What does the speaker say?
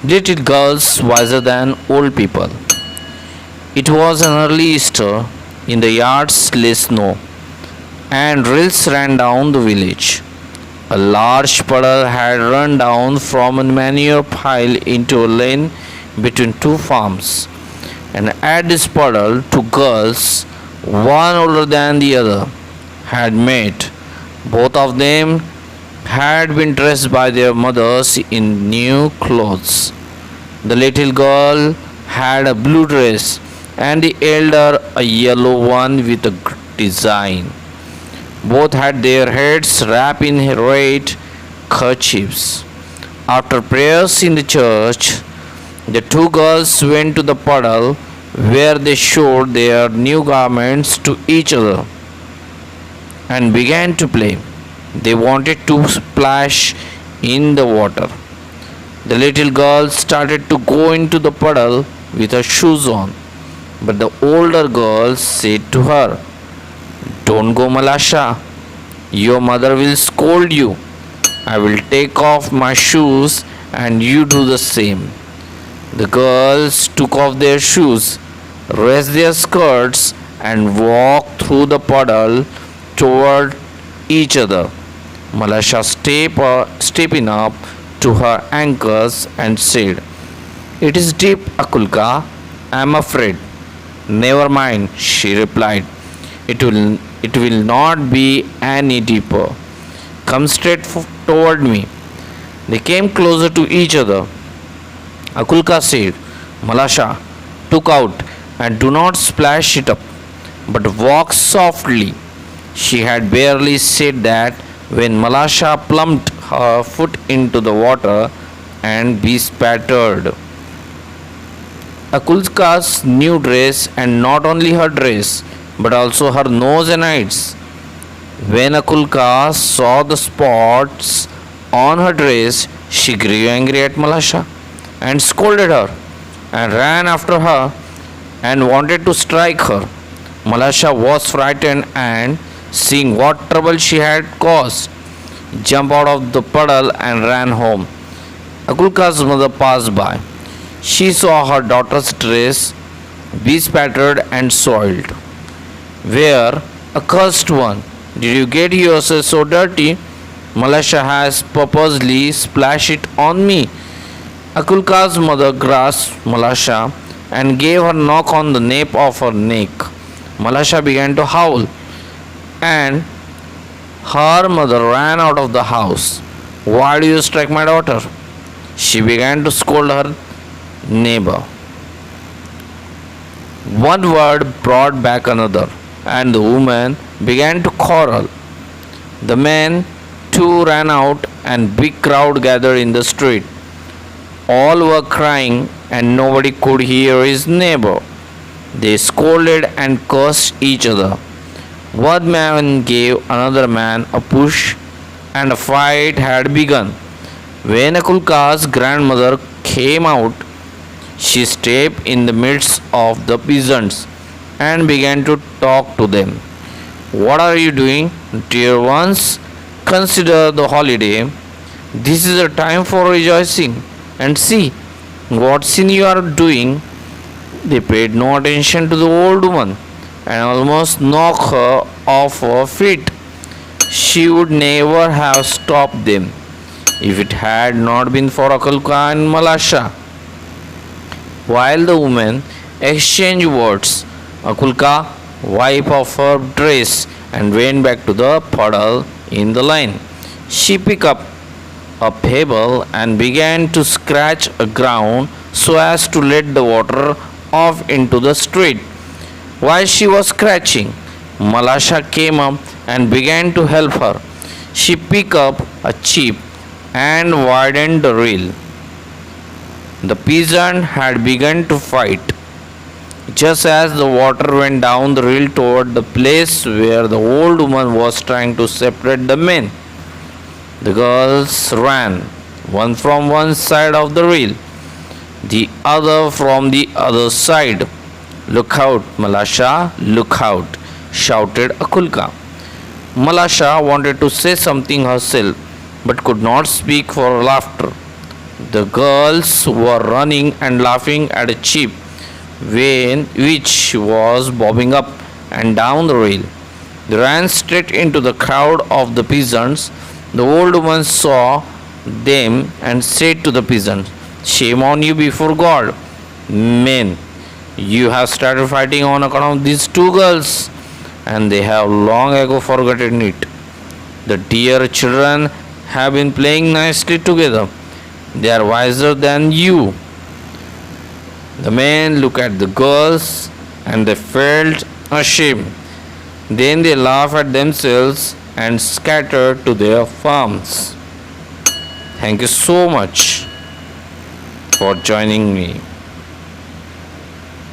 Little girls wiser than old people. It was an early Easter. In the yards lay snow, and rills ran down the village. A large puddle had run down from a manure pile into a lane between two farms. And at this puddle, two girls, one older than the other, had met. Both of them had been dressed by their mothers in new clothes. The little girl had a blue dress, and the elder a yellow one with a design. Both had their heads wrapped in red kerchiefs. After prayers in the church, the two girls went to the puddle where they showed their new garments to each other and began to play. They wanted to splash in the water. The little girl started to go into the puddle with her shoes on, but the older girl said to her, "Don't go, Malasha. Your mother will scold you. I will take off my shoes and you do the same." The girls took off their shoes, raised their skirts, and walked through the puddle toward each other. Malasha stepping up to her ankles and said, "It is deep, Akoulya. I am afraid." "Never mind," she replied. It will not be any deeper. Come straight toward me." They came closer to each other. Akoulya said, "Malasha, look out and do not splash it up, but walk softly." She had barely said that when Malasha plumped her foot into the water and bespattered Akoulya's new dress, and not only her dress, but also her nose and eyes. When Akoulya saw the spots on her dress, she grew angry at Malasha and scolded her and ran after her and wanted to strike her. Malasha was frightened and, seeing what trouble she had caused, jumped out of the puddle and ran home. Akoulya's mother passed by. She saw her daughter's dress bespattered and soiled. "Where, accursed one, did you get yourself so dirty? Malasha has purposely splashed it on me." Akoulya's mother grasped Malasha and gave her a knock on the nape of her neck. Malasha began to howl, and her mother ran out of the house. "Why do you strike my daughter?" she began to scold her neighbor. One word brought back another, and the women began to quarrel. The men too ran out, and big crowd gathered in the street. All were crying, and nobody could hear his neighbor. They scolded and cursed each other. One man gave another man a push, and a fight had begun. When Akoulya's grandmother came out, she stepped in the midst of the peasants and began to talk to them. "What are you doing, dear ones? Consider the holiday. This is a time for rejoicing. And see what sin you are doing." They paid no attention to the old woman and almost knocked her off her feet. She would never have stopped them if it had not been for Akoulya and Malasha. While the women exchanged words, Akoulya wiped off her dress and went back to the puddle in the lane. She picked up a pebble and began to scratch the ground so as to let the water off into the street. While she was scratching, Malasha came up and began to help her. She picked up a chip and widened the reel. The peasant had begun to fight. Just as the water went down the reel toward the place where the old woman was trying to separate the men, the girls ran, one from one side of the reel, the other from the other side. "Look out, Malasha, look out," shouted Akoulya. Malasha wanted to say something herself, but could not speak for laughter. The girls were running and laughing at a chip which was bobbing up and down the rail. They ran straight into the crowd of the peasants. The old woman saw them and said to the peasants, "Shame on you before God, men! You have started fighting on account of these two girls, and they have long ago forgotten it. The dear children have been playing nicely together. They are wiser than you." The men looked at the girls and they felt ashamed. Then they laughed at themselves and scattered to their farms. Thank you so much for joining me.